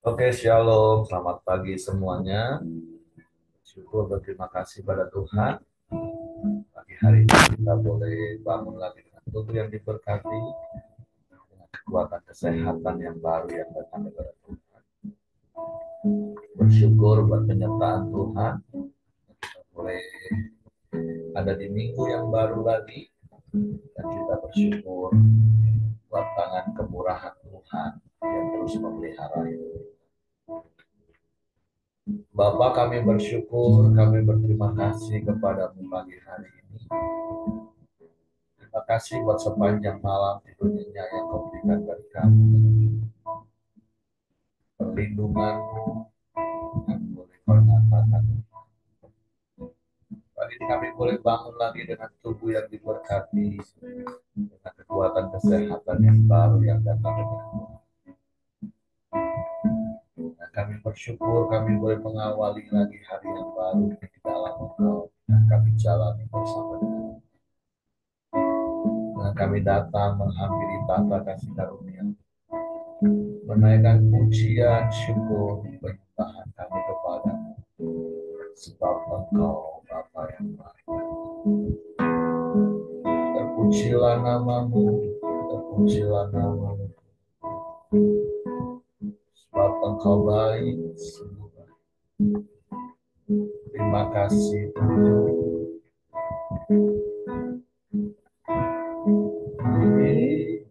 Oke, shalom. Selamat pagi semuanya. Syukur berterima kasih pada Tuhan. Pagi hari ini kita boleh bangun lagi dengan tubuh yang diberkati, dengan kekuatan kesehatan yang baru yang datang dari Tuhan. Bersyukur buat penyertaan Tuhan. Kita boleh ada di minggu yang baru lagi. Dan kita bersyukur buat tangan kemurahan Tuhan yang terus memelihara hidup. Bapa, kami bersyukur, kami berterima kasih kepadamu pagi hari ini. Terima kasih buat sepanjang malam tidurnya yang kau berikan bagi kami. Perlindungan yang boleh kau nyatakan. Pagi ini kami boleh bangun lagi dengan tubuh yang diberkati, dengan kekuatan kesehatan yang baru yang datang dari Tuhan. Nah, kami bersyukur kami boleh mengawali lagi hari yang baru di dalam Engkau dan kami jalani bersama dengan. Nah, kami datang menghampiri tata kasih karunia, menaikkan pujian, syukur, penyembahan kami kepadamu, sebab Engkau Bapa yang baik. Terpujilah namamu, terpujilah namamu, sebab Engkau baik, sungguh baik. Terima kasih Tuhan. Yesus,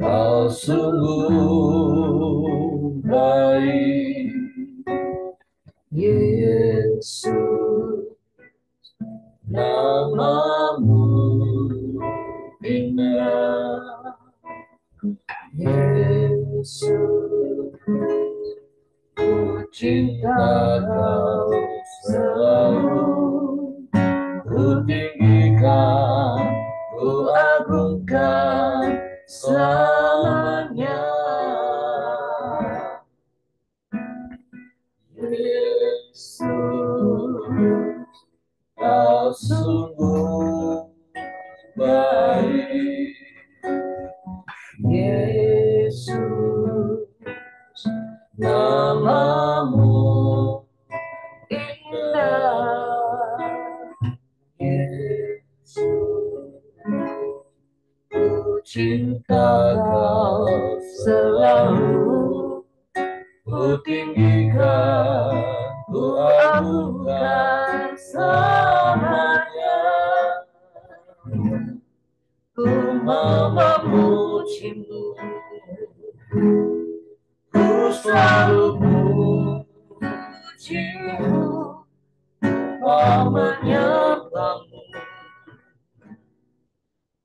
Kau sungguh baik. Yesus, namamu indah. Yesus, ku cinta Kau selalu, ku tinggikan, ku agungkan selamanya. Yesus, Kau sungguh baik. Yesus, namamu indah. Yesus, ku cinta Kau selalu, ku tinggikan, ku agungkan selamanya. Ku memujimu, ku selalu pujimu, mau menyembahmu,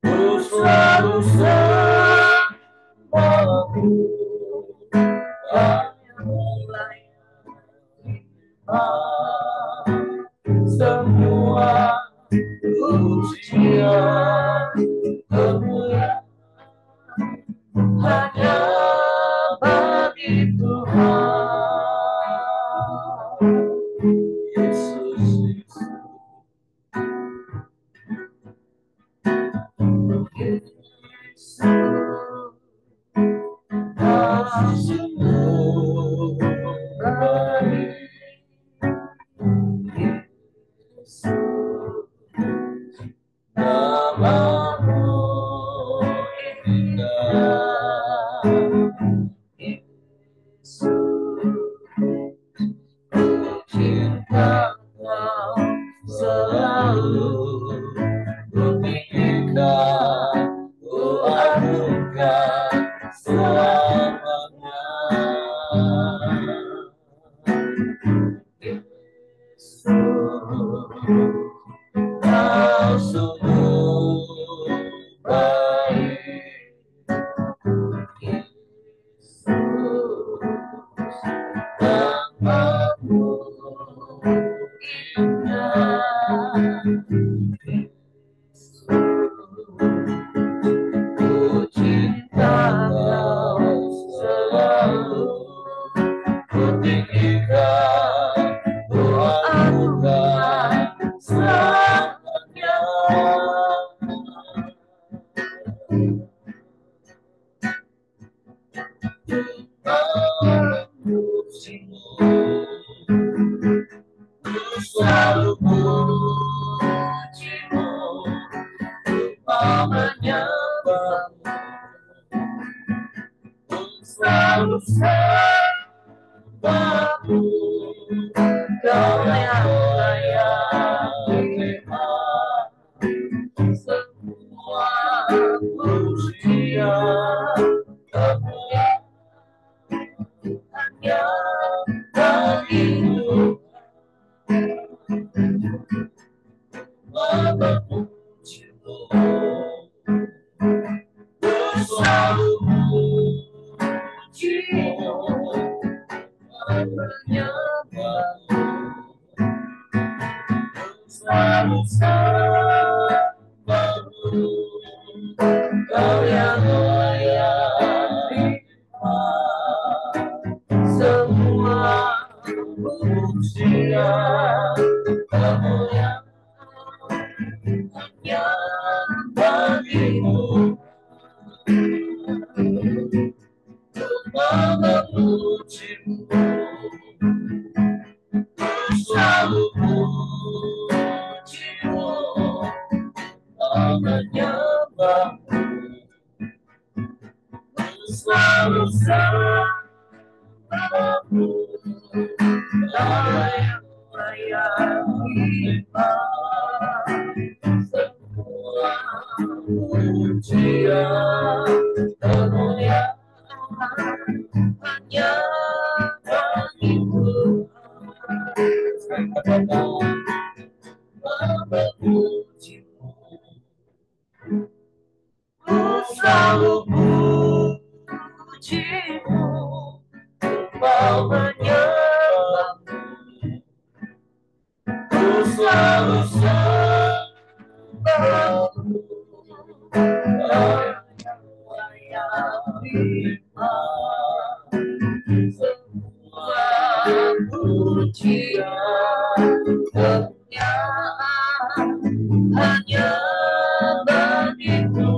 ku selalu sembahmu, hanya mulai semua pujian kemuliaan hanya bagi Tuhan. Yesus, Yesus, Kau sungguh baik. Yesus, namamu indah. selalu serbaku, Kau yang layak semua pujian, kemuliaan hanya bagimu. Memujimu, ku selalu memujimu, menyembahmu, ku selalu sembahmu, Kau yang layak semua pujian, kemuliaan hanya bagimu. Memujimu, ku selalu memujimu, menyembahmu, ku selalu sembahmu, layak semua pujian, kemuliaan hanya bagimu. Memujimu, ku selalu pujimu, mau menyembahmu, ku selalu sembahmu, semua pujian, kemuliaan hanya bagimu.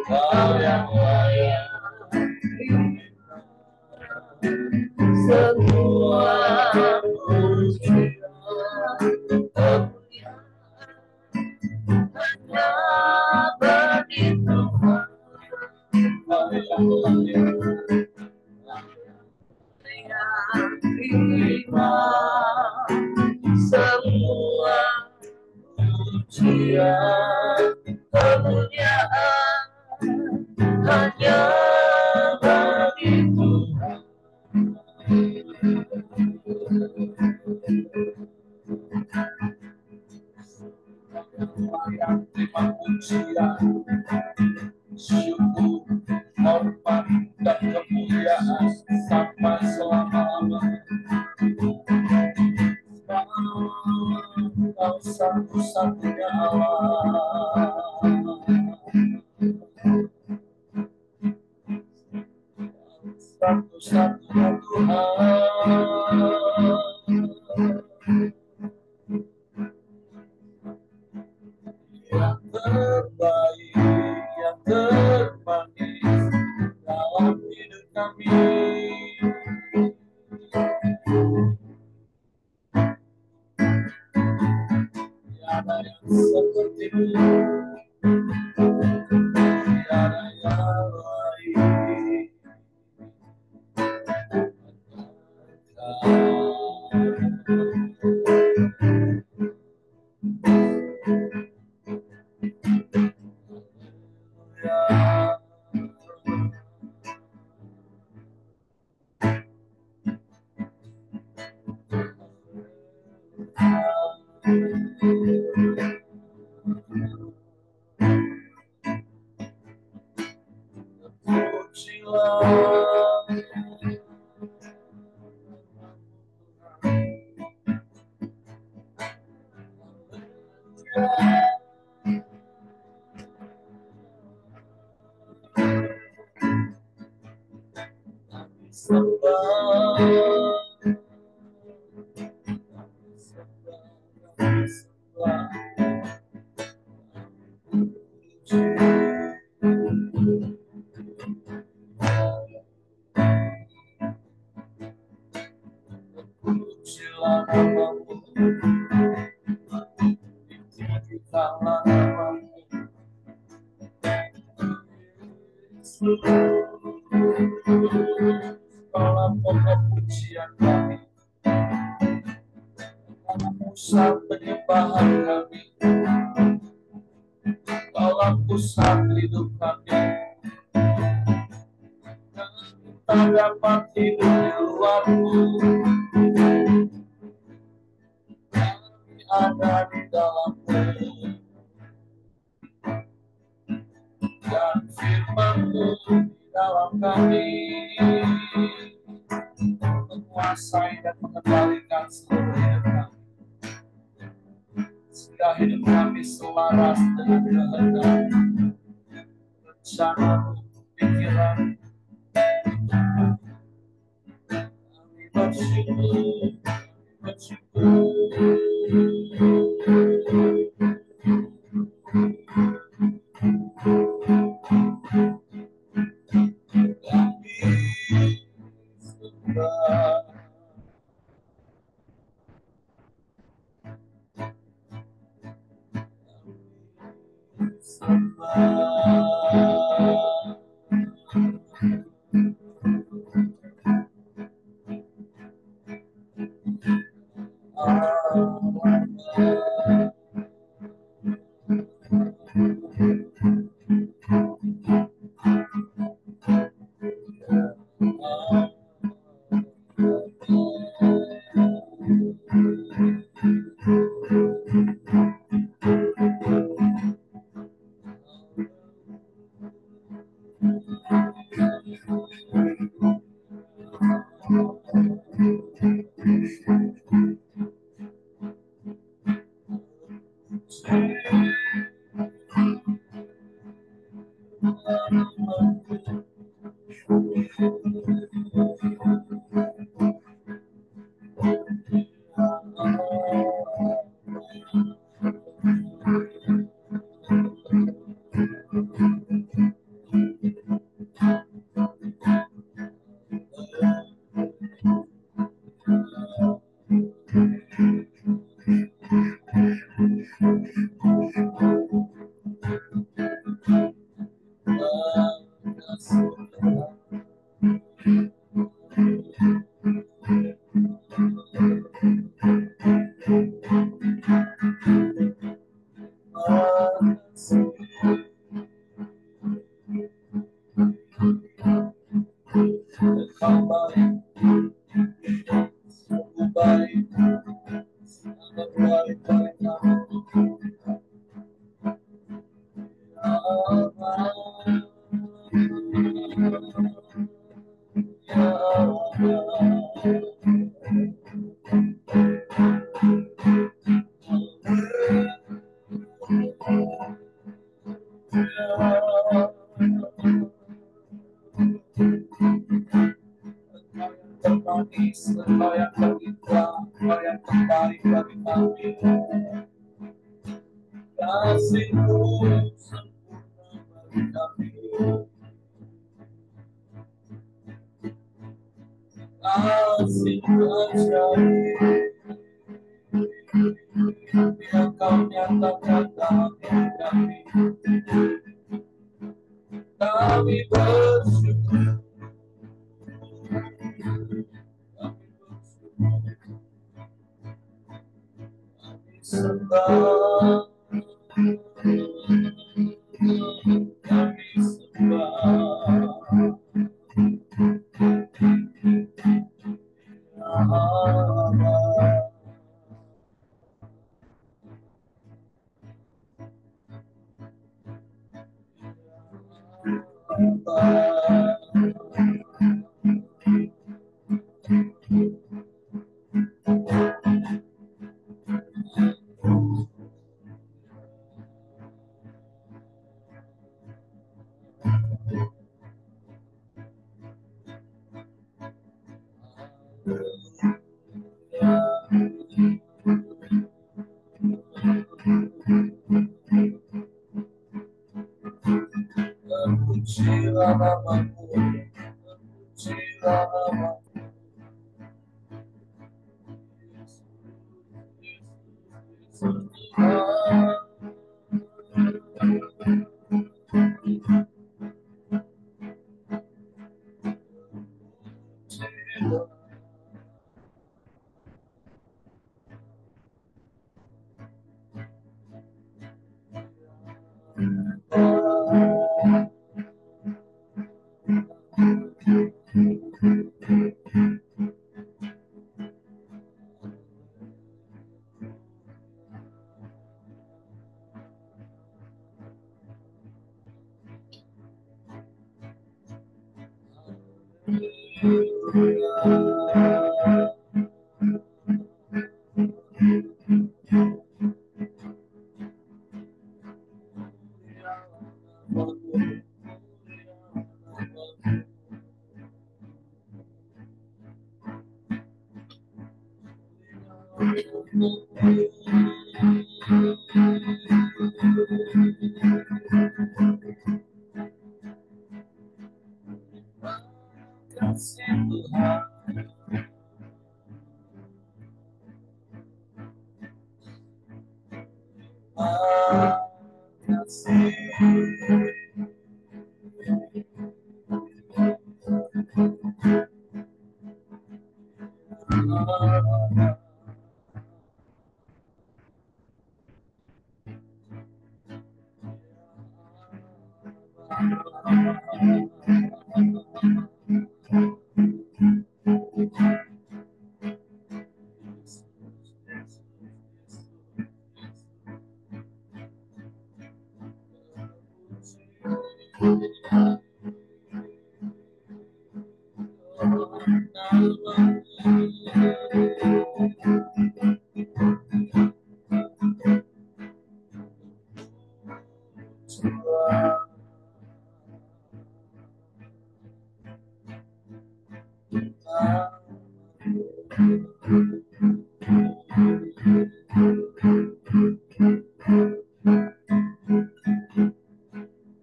Kau yang layak semua pujian, kemuliaan hanya bagimu. Kau yang layak terima semua pujian, kemuliaan hanya bagimu. Layak terima pujian, syukur, hormat, dan kemuliaan sampai selama-lamanya. Kau satu-satunya Allah, satu-satunya Tuhan, yang terbaik, yang termanis dalam hidup kami. Tiada yang sepertimu, tiada yang lain. Segala pokok pujian kami, pusat penyembahan kami, dalam pusat hidup kami. Tak dapat hidup di luar-Mu, kami ada di dalam-Mu, dan firman-Mu di dalam kami menguasai dan mengendalikan seluruh hidup kami, sehingga hidup kami selaras dengan kehendak, rencana-Mu, pikiran. Kami bersyukur, Engkau yang terindah, Engkau yang terbaik bagi kami. Kasih-Mu sempurna bagi kami. Kasih-Mu ajaib yang Kau nyatakan dalam hidup kami. Kami bersyukur. Sembah, kami sembah. Terpujilah nama-Mu, terpujilah nama-Mu.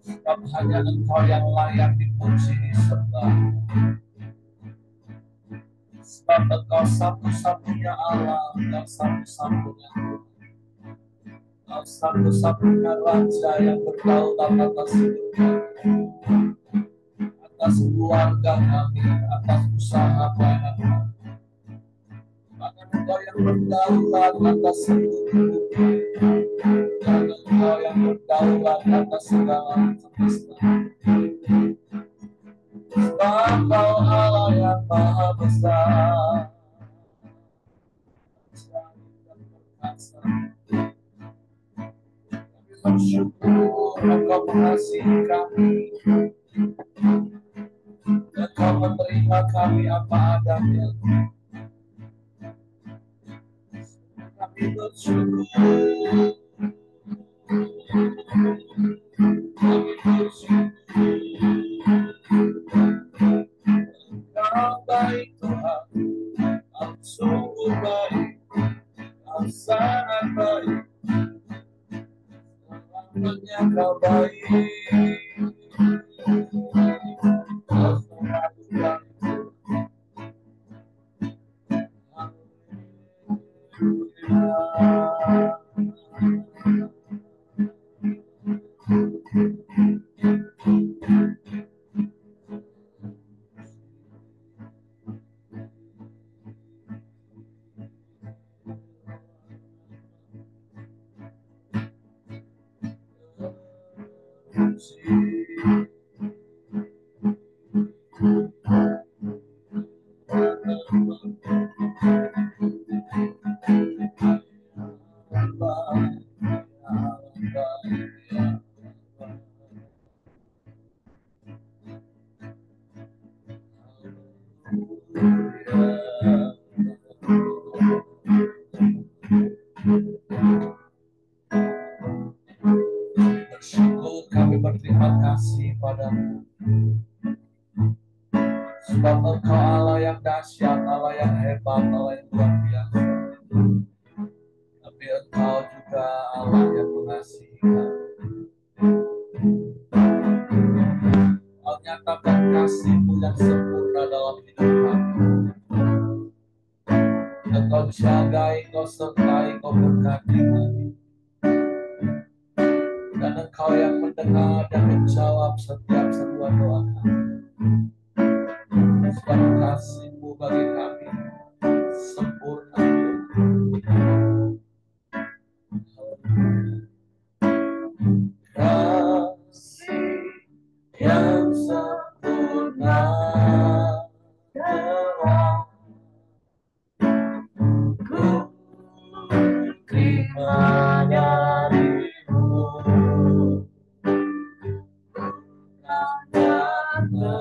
Sebab hanya Engkau yang layak dipuji disembah. Sebab Engkau satu-satunya Allah, Engkau satu-satunya Tuhan. Engkau satu-satunya Raja yang berdaulat atas hidup kami, atas keluarga kami, atas usaha pelayanan kami. Bahkan Engkau yang berdaulat atas seluruh dunia, dan Engkau yang berdaulat atas segala semesta. Sebab Engkau Allah yang maha besar, dan perkasa. Kami bersyukur Engkau mengasihi kami, Engkau menerima kami apa adanya. Kami bersyukur, kami bersyukur. Engkau baik Tuhan, Engkau sungguh baik, Engkau sangat baik, selamanya Engkau baik, Engkau selalu baik. Bersyukur, kami berterima kasih padamu. Sebab Engkau Allah yang dahsyat, Allah yang hebat, Allah yang luar biasa. Tapi Engkau juga Allah yang mengasihi kami. Engkau nyatakan kasih-Mu yang sempurna dalam hidup kami. Engkau jagai, Engkau sertai, Engkau berkati kami. Dan Engkau yang mendengar dan menjawab setiap seruan doa kami. Sebab kasih-Mu bagi kami sempurna. Kasih yang sempurna telah ku terima dari-Mu. Bukan karena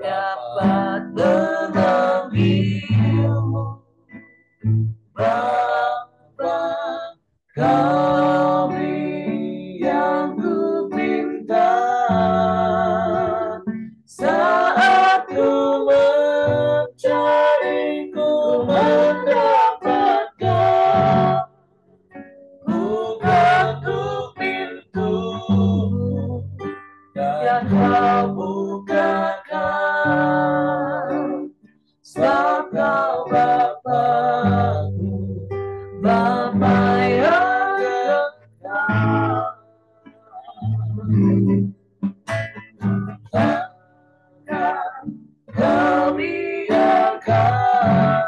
dapat memanggilmu Bapa. Kami yang ku pinta saat ku mencari, ku mendapatkan. Buka ku pintu dan kau bukakan, sebab kau Bapa-Ku, Bapa yang kekal. Takkan kau biarkan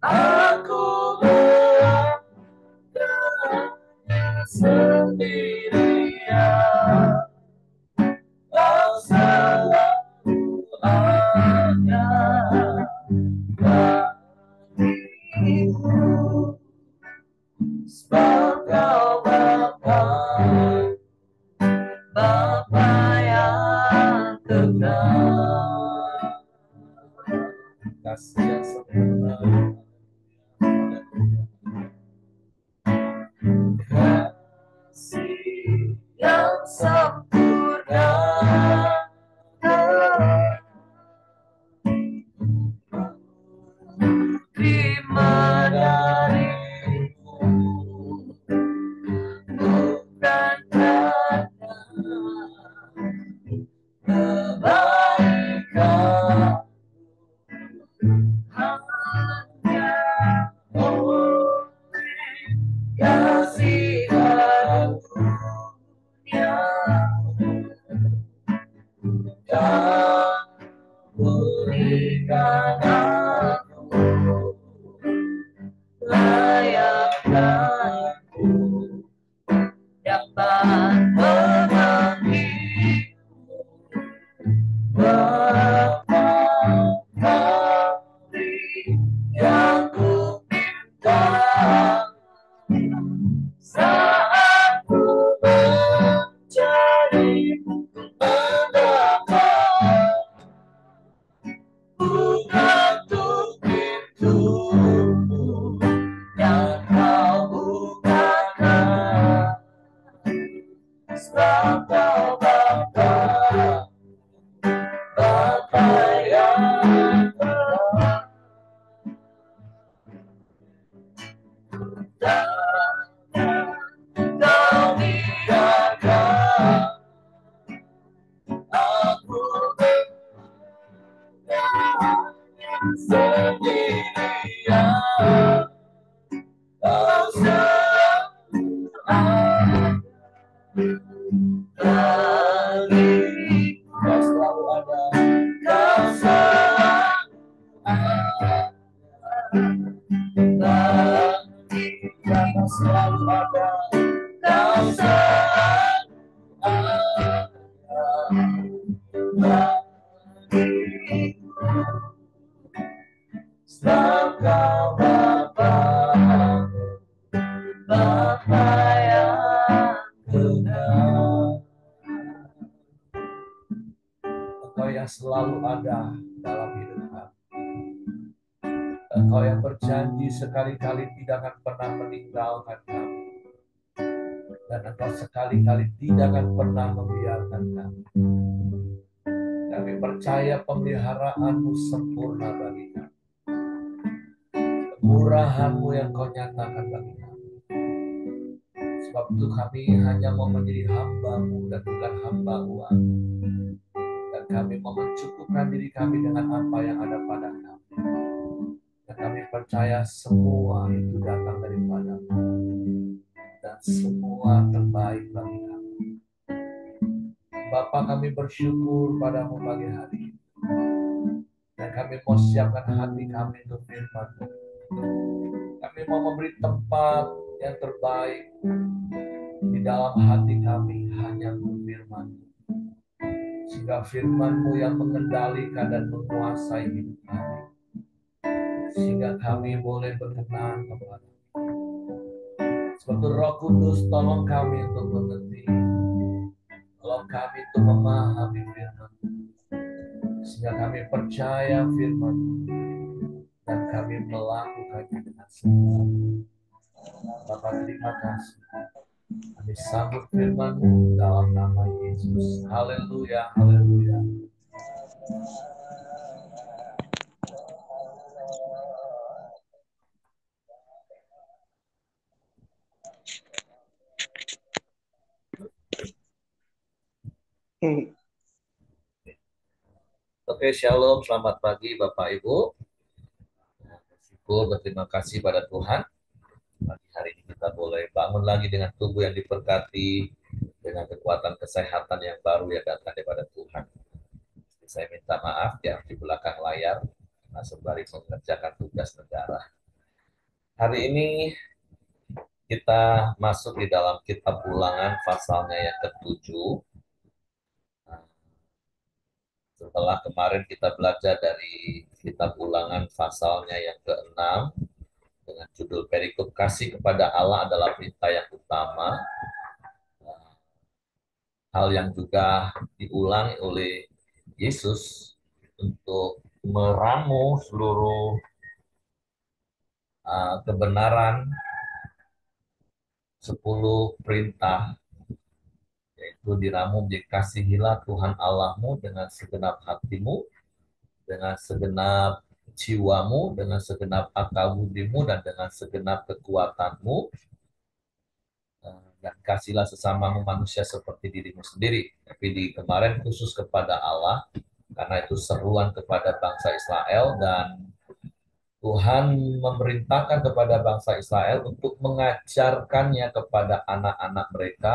aku berada sendirian. Kau selalu ada bagiku, sebab kau Bapa, Bapa yang kekal. Kasih yang sempurna, kasih yang sempurna, terima darimu, bukan karena kebaikan, hanya oleh kasih karunia kau berikan aku layakkanku dapat memanggilmu Bapa. Kami yang ku pinta saat ku mencari, mendapat. Buka tuh pintu yang kau bukakan, sebab kau Bapa, Bapa yang kekal. Takkan kau biarkan aku sendirian. Kau selalu ada bagiku, kau selalu ada, kau selalu ada bagiku, kau selalu ada, kau selalu ada bagiku, sebab kau Bapa, Bapa yang kekal. Engkau yang selalu ada dalam hidup kami. Engkau yang berjanji sekali-kali tidak akan pernah meninggalkan kami. Dan Engkau sekali-kali tidak akan pernah membiarkan kami. Kami percaya pemeliharaan-Mu sempurna bagi kami. Kemurahan-Mu yang Kau nyatakan bagi kami. Sebab itu kami hanya mau menjadi hamba-Mu dan bukan hamba uang. Dan kami mau mencukupkan diri kami dengan apa yang ada pada kami. Dan kami percaya semua itu datang daripada-Mu. Dan semua terbaik bagi kami. Bapa, kami bersyukur pada-Mu pagi hari ini. Dan kami mau siapkan hati kami untuk firman-Mu. Kami mau memberi tempat yang terbaik di dalam hati kami hanya untuk firman-Mu. Sehingga firman-Mu yang mengendalikan dan menguasai hidup kami. Sehingga kami boleh berkenan kepada-Mu. Sebab itu Roh Kudus tolong kami untuk mengerti. Kalau kami untuk memahami firman, sehingga kami percaya firman dan kami melakukannya dengan semangat. Bapa, terima kasih. Kami sambut firman dalam nama Yesus. Haleluya, haleluya. Oke, shalom, selamat pagi Bapak Ibu. Bersyukur, berterima kasih pada Tuhan. Pagi hari ini kita boleh bangun lagi dengan tubuh yang diberkati, dengan kekuatan kesehatan yang baru yang datang daripada Tuhan. Saya minta maaf yang di belakang layar, sembari mengerjakan tugas negara. Hari ini kita masuk di dalam kitab Ulangan pasalnya yang ke-7. Setelah kemarin kita belajar dari kitab Ulangan pasalnya yang ke-6 dengan judul perikop kasih kepada Allah adalah perintah yang utama. Hal yang juga diulangi oleh Yesus untuk meramu seluruh kebenaran 10 perintah, yaitu diramu dikasihilah Tuhan Allahmu dengan segenap hatimu, dengan segenap jiwamu, dengan segenap akal budimu, dan dengan segenap kekuatanmu, dan kasihlah sesamamu manusia seperti dirimu sendiri. Tapi di kemarin khusus kepada Allah, karena itu seruan kepada bangsa Israel, dan Tuhan memerintahkan kepada bangsa Israel untuk mengajarkannya kepada anak-anak mereka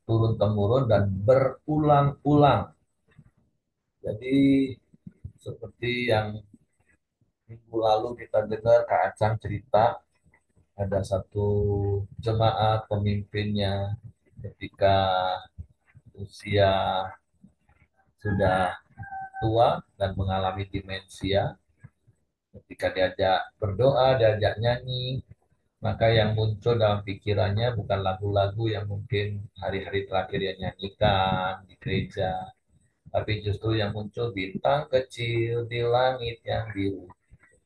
turun-temurun dan berulang-ulang. Jadi seperti yang minggu lalu kita dengar Kak Acang cerita, ada satu jemaat pemimpinnya ketika usia sudah tua dan mengalami demensia, ketika diajak berdoa, diajak nyanyi, maka yang muncul dalam pikirannya bukan lagu-lagu yang mungkin hari-hari terakhir dia nyanyikan di gereja, tapi justru yang muncul bintang kecil di langit yang biru.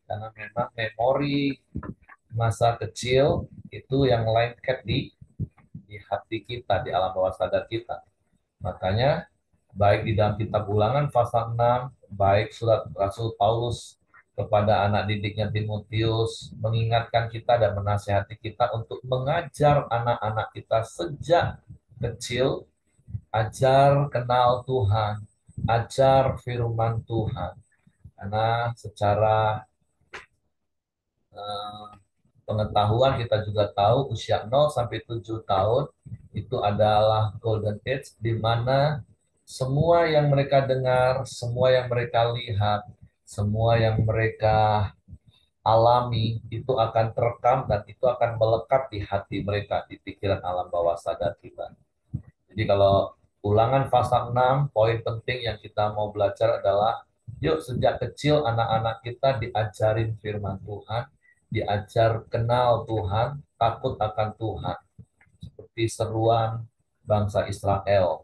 Karena memang memori masa kecil itu yang lengket di hati kita, di alam bawah sadar kita. Makanya baik di dalam kitab Ulangan pasal 6, baik surat Rasul Paulus kepada anak didiknya Timotius mengingatkan kita dan menasihati kita untuk mengajar anak-anak kita sejak kecil, ajar kenal Tuhan, ajar firman Tuhan. Karena secara pengetahuan kita juga tahu usia 0 sampai 7 tahun itu adalah golden age, di mana semua yang mereka dengar, semua yang mereka lihat, semua yang mereka alami itu akan terekam dan itu akan melekat di hati mereka, di pikiran alam bawah sadar kita. Jadi kalau Ulangan pasal 6, poin penting yang kita mau belajar adalah yuk sejak kecil anak-anak kita diajarin firman Tuhan, diajar kenal Tuhan, takut akan Tuhan. Seperti seruan bangsa Israel.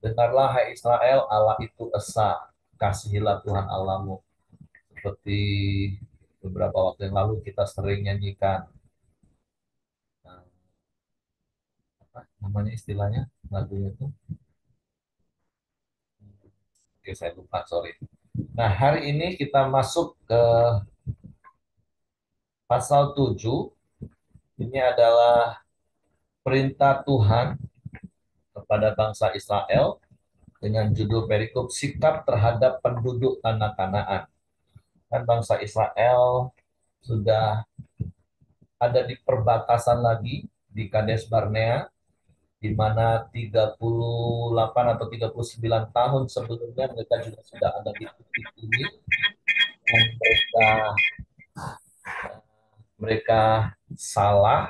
Dengarlah hai Israel, Allah itu esa, kasihilah Tuhan Allahmu. Seperti beberapa waktu yang lalu kita sering nyanyikan, apa namanya istilahnya, lagunya itu. Oke, saya lupa, sorry. Nah, hari ini kita masuk ke pasal 7. Ini adalah perintah Tuhan kepada bangsa Israel dengan judul perikop sikap terhadap penduduk tanah Kanaan. Kan bangsa Israel sudah ada di perbatasan lagi di Kades Barnea, di mana 38 atau 39 tahun sebelumnya mereka juga sudah ada di titik ini, dan mereka salah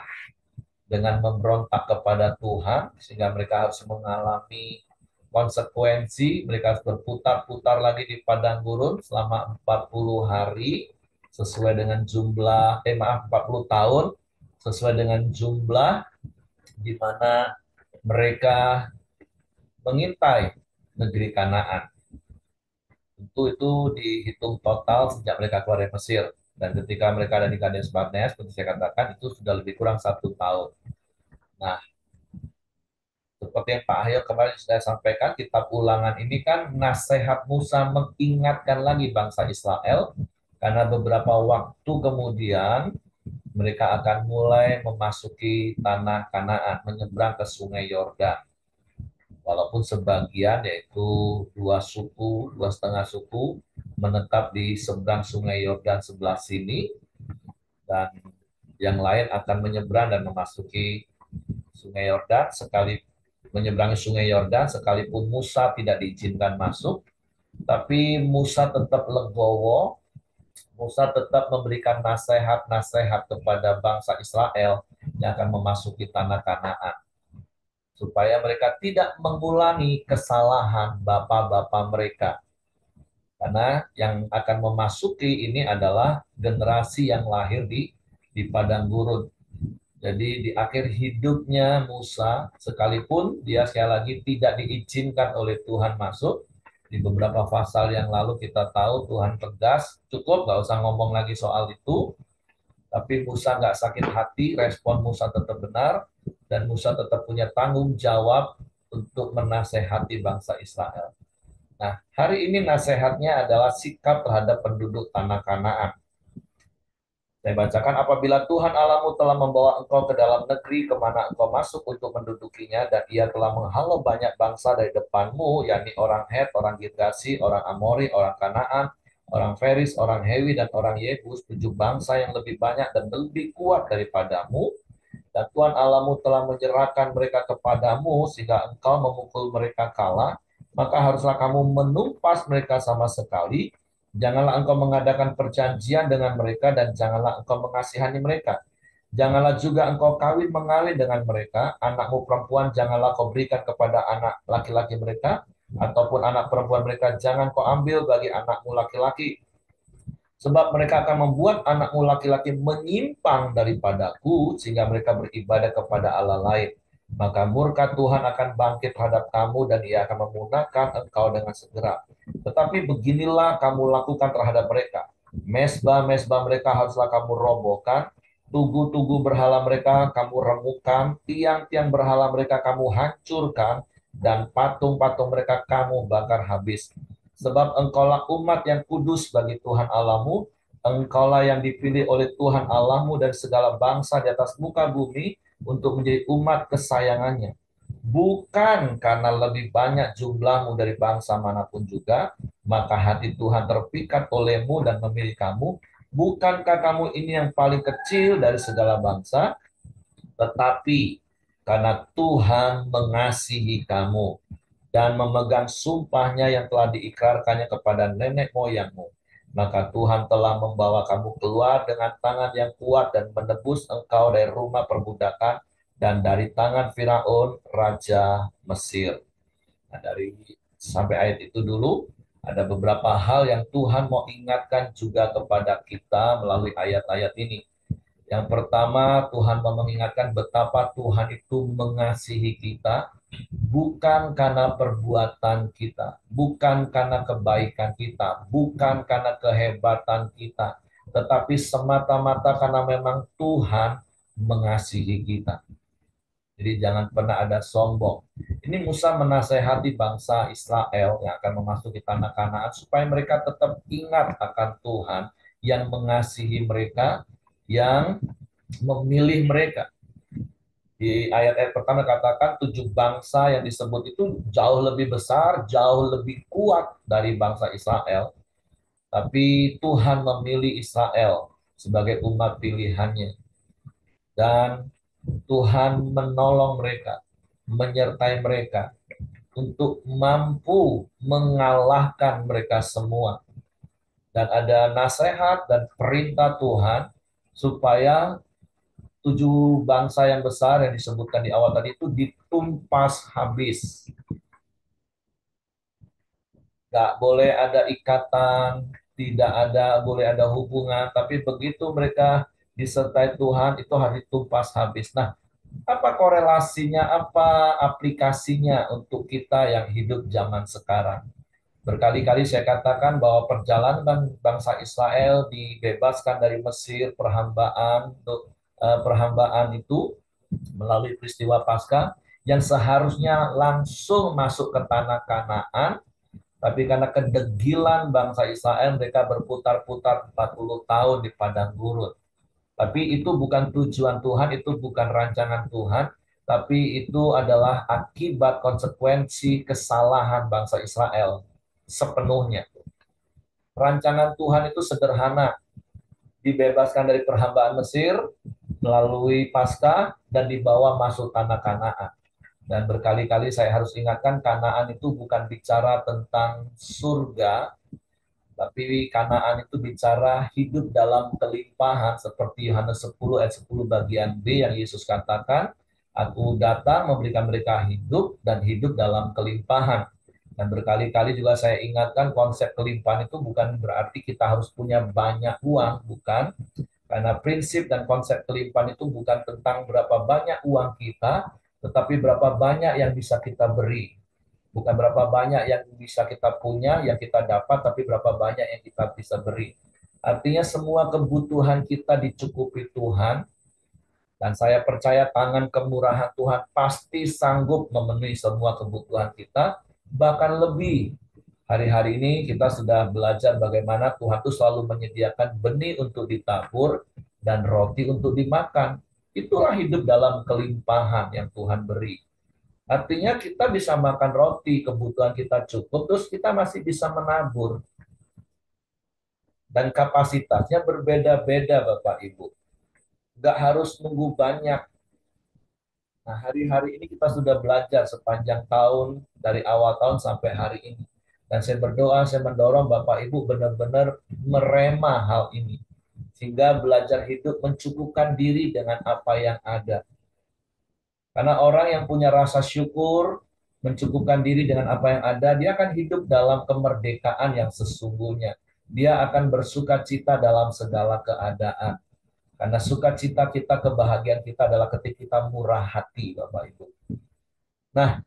dengan memberontak kepada Tuhan, sehingga mereka harus mengalami konsekuensi. Mereka harus berputar-putar lagi di padang gurun selama 40 hari, sesuai dengan jumlah, 40 tahun, sesuai dengan jumlah di mana mereka mengintai negeri Kanaan. Tentu itu dihitung total sejak mereka keluar dari Mesir. Dan ketika mereka ada di Kades Barnea, seperti saya katakan, itu sudah lebih kurang 1 tahun. Nah, seperti yang Pak Ahyo kemarin sudah sampaikan, kitab ulangan ini kan nasihat Musa mengingatkan lagi bangsa Israel, karena beberapa waktu kemudian mereka akan mulai memasuki tanah Kanaan, menyeberang ke Sungai Yordan. Walaupun sebagian, yaitu 2 suku, 2,5 suku, menetap di seberang Sungai Yordan sebelah sini, dan yang lain akan menyeberang dan memasuki Sungai Yordan. Sekali menyeberangi Sungai Yordan, sekalipun Musa tidak diizinkan masuk, tapi Musa tetap legowo, Musa tetap memberikan nasihat-nasihat kepada bangsa Israel yang akan memasuki tanah Kanaan, supaya mereka tidak mengulangi kesalahan bapak-bapak mereka. Karena yang akan memasuki ini adalah generasi yang lahir di padang gurun. Jadi di akhir hidupnya Musa, sekalipun dia sekali lagi tidak diizinkan oleh Tuhan masuk, di beberapa pasal yang lalu kita tahu Tuhan tegas, cukup gak usah ngomong lagi soal itu, tapi Musa nggak sakit hati, respon Musa tetap benar, dan Musa tetap punya tanggung jawab untuk menasehati bangsa Israel. Nah, hari ini nasihatnya adalah sikap terhadap penduduk tanah Kanaan. Saya bacakan, apabila Tuhan Allahmu telah membawa engkau ke dalam negeri kemana engkau masuk untuk mendudukinya, dan ia telah menghalau banyak bangsa dari depanmu, yakni orang Het, orang Girgasi, orang Amori, orang Kanaan, orang Feris, orang Hewi, dan orang Yebus, 7 bangsa yang lebih banyak dan lebih kuat daripadamu, dan Tuhan Allahmu telah menyerahkan mereka kepadamu sehingga engkau memukul mereka kalah, maka haruslah kamu menumpas mereka sama sekali. Janganlah engkau mengadakan perjanjian dengan mereka dan janganlah engkau mengasihani mereka. Janganlah juga engkau kawin mengawin dengan mereka. Anakmu perempuan janganlah kau berikan kepada anak laki-laki mereka, ataupun anak perempuan mereka jangan kau ambil bagi anakmu laki-laki. Sebab mereka akan membuat anakmu laki-laki menyimpang daripadaku, sehingga mereka beribadah kepada Allah lain. Maka murka Tuhan akan bangkit terhadap kamu, dan ia akan memunahkan engkau dengan segera. Tetapi beginilah kamu lakukan terhadap mereka. Mesbah-mesbah mereka haruslah kamu robohkan, tugu-tugu berhala mereka kamu remukkan, tiang-tiang berhala mereka kamu hancurkan, dan patung-patung mereka kamu bakar habis. Sebab engkaulah umat yang kudus bagi Tuhan Allahmu, engkaulah yang dipilih oleh Tuhan Allahmu dan segala bangsa di atas muka bumi untuk menjadi umat kesayangannya. Bukan karena lebih banyak jumlahmu dari bangsa manapun juga, maka hati Tuhan terpikat olehmu dan memilih kamu. Bukankah kamu ini yang paling kecil dari segala bangsa? Tetapi karena Tuhan mengasihi kamu dan memegang sumpahnya yang telah diikrarkannya kepada nenek moyangmu, maka Tuhan telah membawa kamu keluar dengan tangan yang kuat dan menebus engkau dari rumah perbudakan dan dari tangan Firaun, Raja Mesir. Nah, dari sampai ayat itu dulu, ada beberapa hal yang Tuhan mau ingatkan juga kepada kita melalui ayat-ayat ini. Yang pertama, Tuhan mau mengingatkan betapa Tuhan itu mengasihi kita, bukan karena perbuatan kita, bukan karena kebaikan kita, bukan karena kehebatan kita, tetapi semata-mata karena memang Tuhan mengasihi kita. Jadi jangan pernah ada sombong. Ini Musa menasehati bangsa Israel yang akan memasuki tanah Kanaan supaya mereka tetap ingat akan Tuhan yang mengasihi mereka, yang memilih mereka. Di ayat-ayat pertama katakan 7 bangsa yang disebut itu jauh lebih besar, jauh lebih kuat dari bangsa Israel. Tapi Tuhan memilih Israel sebagai umat pilihannya. Dan Tuhan menolong mereka, menyertai mereka untuk mampu mengalahkan mereka semua. Dan ada nasihat dan perintah Tuhan supaya 7 bangsa yang besar yang disebutkan di awal tadi itu ditumpas habis. Nggak boleh ada ikatan, tidak ada boleh ada hubungan, tapi begitu mereka disertai Tuhan itu harus ditumpas habis. Nah, Apa korelasinya, apa aplikasinya untuk kita yang hidup zaman sekarang? Berkali-kali saya katakan bahwa perjalanan bangsa Israel dibebaskan dari Mesir, perhambaan itu melalui peristiwa Paskah yang seharusnya langsung masuk ke tanah Kanaan, tapi karena kedegilan bangsa Israel mereka berputar-putar 40 tahun di padang gurun. Tapi itu bukan tujuan Tuhan, itu bukan rancangan Tuhan, tapi itu adalah akibat konsekuensi kesalahan bangsa Israel sepenuhnya. Rancangan Tuhan itu sederhana, dibebaskan dari perhambaan Mesir melalui Paskah dan dibawa masuk tanah Kanaan. Dan berkali-kali saya harus ingatkan, Kanaan itu bukan bicara tentang surga, tapi Kanaan itu bicara hidup dalam kelimpahan seperti Yohanes 10 ayat 10 bagian B yang Yesus katakan, Aku datang memberikan mereka hidup dan hidup dalam kelimpahan. Dan berkali-kali juga saya ingatkan konsep kelimpahan itu bukan berarti kita harus punya banyak uang, bukan. Karena prinsip dan konsep kelimpahan itu bukan tentang berapa banyak uang kita, tetapi berapa banyak yang bisa kita beri. Bukan berapa banyak yang bisa kita punya, yang kita dapat, tapi berapa banyak yang kita bisa beri. Artinya semua kebutuhan kita dicukupi Tuhan, dan saya percaya tangan kemurahan Tuhan pasti sanggup memenuhi semua kebutuhan kita, bahkan lebih. Hari-hari ini kita sudah belajar bagaimana Tuhan itu selalu menyediakan benih untuk ditabur dan roti untuk dimakan. Itulah hidup dalam kelimpahan yang Tuhan beri. Artinya kita bisa makan roti, kebutuhan kita cukup, terus kita masih bisa menabur. Dan kapasitasnya berbeda-beda Bapak Ibu. Nggak harus nunggu banyak. Nah, hari-hari ini kita sudah belajar sepanjang tahun, dari awal tahun sampai hari ini. Dan saya berdoa, saya mendorong Bapak Ibu benar-benar merema hal ini. Sehingga belajar hidup mencukupkan diri dengan apa yang ada. Karena orang yang punya rasa syukur, mencukupkan diri dengan apa yang ada, dia akan hidup dalam kemerdekaan yang sesungguhnya. Dia akan bersuka cita dalam segala keadaan. Karena sukacita kita, kebahagiaan kita adalah ketika kita murah hati, Bapak Ibu. Nah,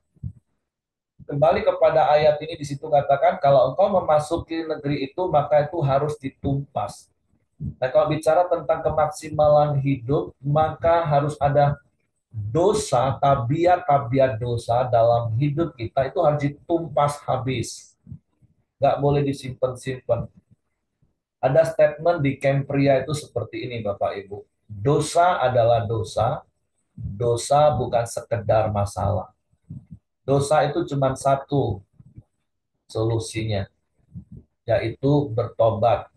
kembali kepada ayat ini di situ katakan, kalau engkau memasuki negeri itu, maka itu harus ditumpas. Nah, kalau bicara tentang kemaksimalan hidup, maka harus ada dosa, tabiat-tabiat dosa dalam hidup kita itu harus ditumpas habis. Nggak boleh disimpan-simpan. Ada statement di camp pria itu seperti ini Bapak Ibu. Dosa adalah dosa, dosa bukan sekedar masalah. Dosa itu cuma satu solusinya, yaitu bertobat.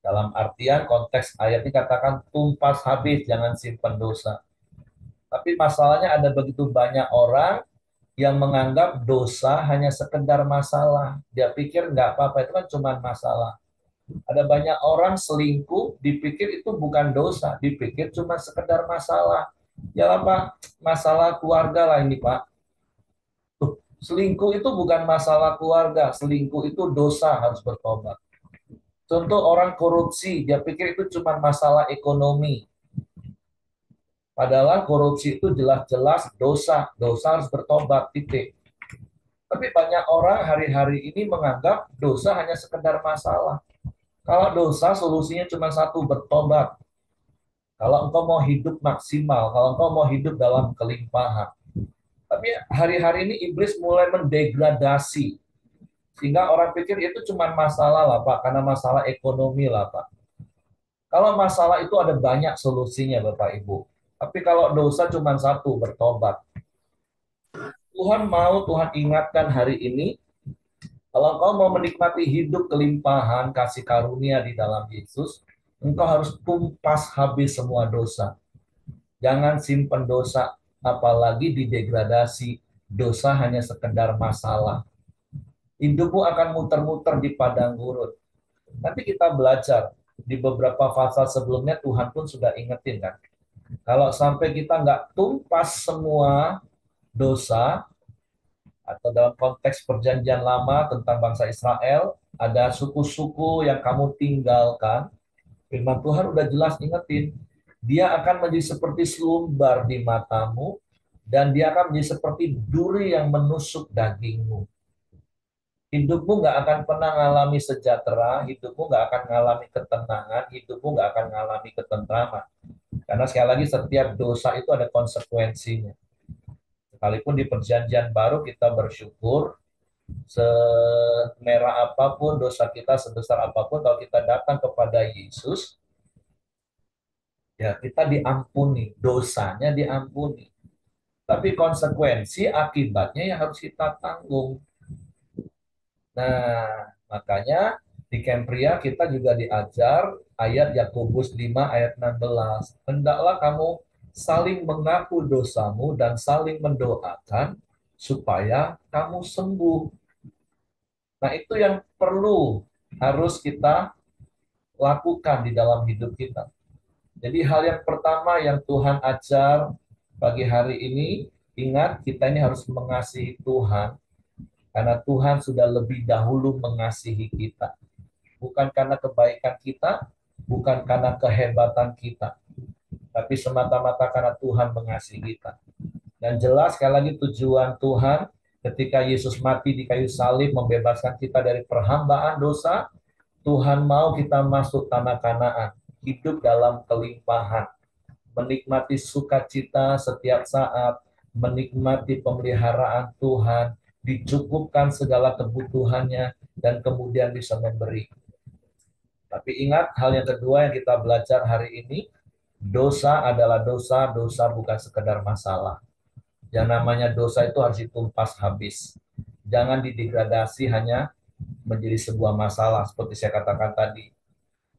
Dalam artian konteks ayat ini katakan tumpas habis, jangan simpan dosa. Tapi masalahnya ada begitu banyak orang yang menganggap dosa hanya sekedar masalah. Dia pikir nggak apa-apa, itu kan cuma masalah. Ada banyak orang selingkuh, dipikir itu bukan dosa, dipikir cuma sekedar masalah. Ya lah Pak, masalah keluarga lah ini Pak. Tuh, selingkuh itu bukan masalah keluarga, selingkuh itu dosa, harus bertobat. Contoh orang korupsi, dia pikir itu cuma masalah ekonomi. Padahal korupsi itu jelas-jelas dosa, dosa harus bertobat, titik. Tapi banyak orang hari-hari ini menganggap dosa hanya sekedar masalah. Kalau dosa solusinya cuma satu, bertobat. Kalau engkau mau hidup maksimal, kalau engkau mau hidup dalam kelimpahan. Tapi hari-hari ini iblis mulai mendegradasi. Sehingga orang pikir itu cuma masalah lah Pak, karena masalah ekonomi lah Pak. Kalau masalah itu ada banyak solusinya Bapak Ibu. Tapi kalau dosa cuma satu, bertobat. Tuhan mau, Tuhan ingatkan hari ini, kalau engkau mau menikmati hidup kelimpahan kasih karunia di dalam Yesus, engkau harus tumpas habis semua dosa. Jangan simpan dosa, apalagi didegradasi. Dosa hanya sekedar masalah. Hidupmu akan muter-muter di padang gurun. Nanti kita belajar, di beberapa fase sebelumnya Tuhan pun sudah ingetin kan. Kalau sampai kita nggak tumpas semua dosa, atau dalam konteks perjanjian lama tentang bangsa Israel, ada suku-suku yang kamu tinggalkan, firman Tuhan udah jelas ingetin, Dia akan menjadi seperti selumbar di matamu, dan dia akan menjadi seperti duri yang menusuk dagingmu. Hidupmu nggak akan pernah mengalami sejahtera, hidupmu nggak akan mengalami ketenangan, hidupmu nggak akan mengalami ketentraman. Karena sekali lagi setiap dosa itu ada konsekuensinya. Sekalipun di perjanjian baru kita bersyukur, semerah apapun dosa kita, sebesar apapun, kalau kita datang kepada Yesus, ya kita diampuni, dosanya diampuni. Tapi konsekuensi akibatnya yang harus kita tanggung. Nah, makanya di Kempria kita juga diajar ayat Yakobus 5 ayat 16. Hendaklah kamu saling mengaku dosamu dan saling mendoakan supaya kamu sembuh. Nah, itu yang perlu harus kita lakukan di dalam hidup kita. Jadi hal yang pertama yang Tuhan ajar pagi hari ini, ingat kita ini harus mengasihi Tuhan karena Tuhan sudah lebih dahulu mengasihi kita. Bukan karena kebaikan kita, bukan karena kehebatan kita, tapi semata-mata karena Tuhan mengasihi kita. Dan jelas sekali lagi tujuan Tuhan ketika Yesus mati di kayu salib membebaskan kita dari perhambaan dosa, Tuhan mau kita masuk tanah Kanaan, hidup dalam kelimpahan, menikmati sukacita setiap saat, menikmati pemeliharaan Tuhan, dicukupkan segala kebutuhannya, dan kemudian bisa memberi. Tapi ingat hal yang kedua yang kita belajar hari ini, dosa adalah dosa, dosa bukan sekedar masalah. Yang namanya dosa itu harus ditumpas habis. Jangan didegradasi hanya menjadi sebuah masalah. Seperti saya katakan tadi,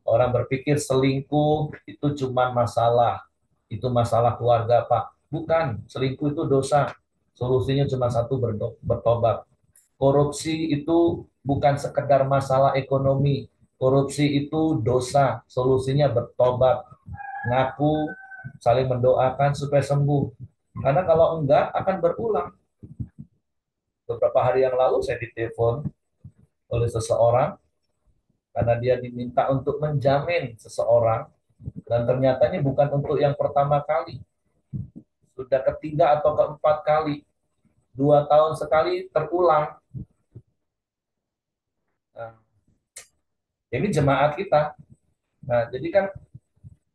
orang berpikir selingkuh itu cuma masalah. Itu masalah keluarga, Pak. Bukan, selingkuh itu dosa. Solusinya cuma satu, bertobat. Korupsi itu bukan sekedar masalah ekonomi. Korupsi itu dosa. Solusinya bertobat, ngaku, saling mendoakan supaya sembuh. Karena kalau enggak akan berulang. Beberapa hari yang lalu saya ditelepon oleh seseorang karena dia diminta untuk menjamin seseorang, dan ternyata ini bukan untuk yang pertama kali. Sudah ketiga atau keempat kali. 2 tahun sekali terulang. Nah, ini jemaat kita. Nah, jadi kan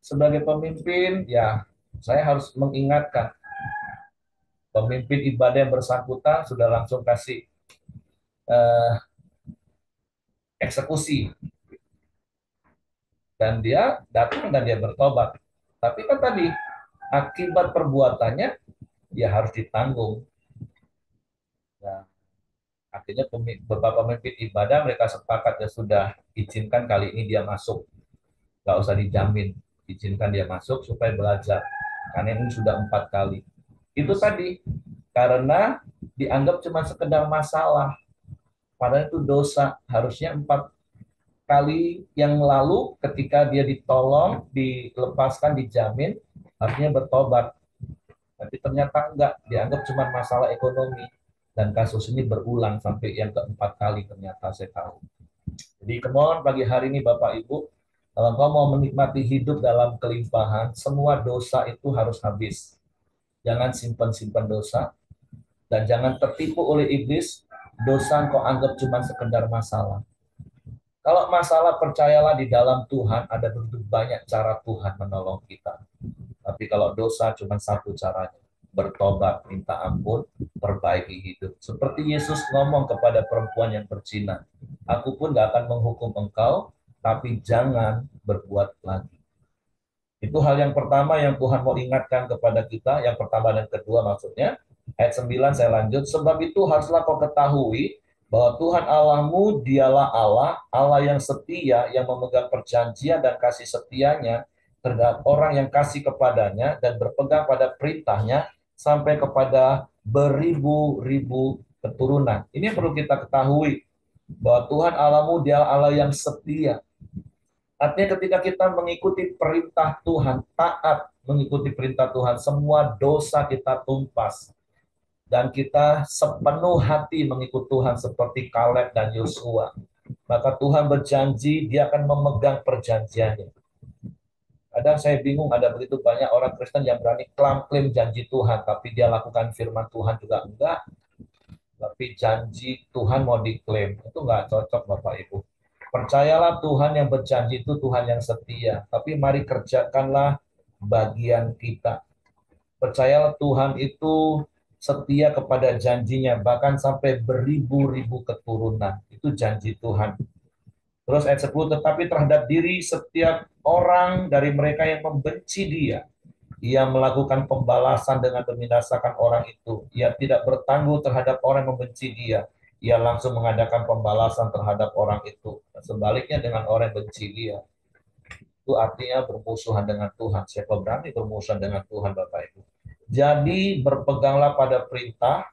sebagai pemimpin, ya saya harus mengingatkan. Pemimpin ibadah yang bersangkutan sudah langsung kasih eh, eksekusi. Dan dia datang dan dia bertobat. Tapi kan tadi, akibat perbuatannya, ya harus ditanggung. Nah, akhirnya beberapa pemimpin ibadah mereka sepakat ya sudah, izinkan kali ini dia masuk. Nggak usah dijamin. Izinkan dia masuk supaya belajar. Karena ini sudah 4 kali. Itu tadi, karena dianggap cuma sekedar masalah. Padahal itu dosa. Harusnya 4 kali yang lalu ketika dia ditolong, dilepaskan, dijamin, artinya bertobat. Tapi ternyata enggak, dianggap cuma masalah ekonomi. Dan kasus ini berulang sampai yang keempat kali ternyata saya tahu. Jadi come on, pagi hari ini Bapak Ibu, kalau kau mau menikmati hidup dalam kelimpahan, semua dosa itu harus habis. Jangan simpan-simpan dosa, dan jangan tertipu oleh iblis, dosa kau anggap cuma sekedar masalah. Kalau masalah, percayalah di dalam Tuhan ada begitu banyak cara Tuhan menolong kita. Tapi kalau dosa cuma satu caranya, bertobat, minta ampun, perbaiki hidup. Seperti Yesus ngomong kepada perempuan yang berzina, aku pun gak akan menghukum engkau, tapi jangan berbuat lagi. Itu hal yang pertama yang Tuhan mau ingatkan kepada kita, yang pertama dan kedua maksudnya. Ayat 9 saya lanjut, sebab itu haruslah kau ketahui bahwa Tuhan Allahmu dialah Allah, Allah yang setia, yang memegang perjanjian dan kasih setianya terhadap orang yang kasih kepadanya dan berpegang pada perintahnya sampai kepada beribu-ribu keturunan. Ini yang perlu kita ketahui, bahwa Tuhan Allahmu dialah Allah yang setia. Artinya ketika kita mengikuti perintah Tuhan, taat mengikuti perintah Tuhan, semua dosa kita tumpas. Dan kita sepenuh hati mengikuti Tuhan seperti Kaleb dan Yosua. Maka Tuhan berjanji dia akan memegang perjanjiannya. Kadang saya bingung, ada begitu banyak orang Kristen yang berani klaim janji Tuhan, tapi dia lakukan firman Tuhan juga enggak, tapi janji Tuhan mau diklaim. Itu enggak cocok Bapak Ibu. Percayalah Tuhan yang berjanji itu Tuhan yang setia, tapi mari kerjakanlah bagian kita. Percayalah Tuhan itu setia kepada janjinya, bahkan sampai beribu-ribu keturunan. Itu janji Tuhan. Terus ayat 10, tetapi terhadap diri setiap orang dari mereka yang membenci dia, ia melakukan pembalasan dengan membinasakan orang itu. Ia tidak bertangguh terhadap orang yang membenci dia. Ia langsung mengadakan pembalasan terhadap orang itu. Sebaliknya dengan orang yang benci dia, itu artinya bermusuhan dengan Tuhan. Siapa berani bermusuhan dengan Tuhan, Bapak Ibu? Jadi berpeganglah pada perintah,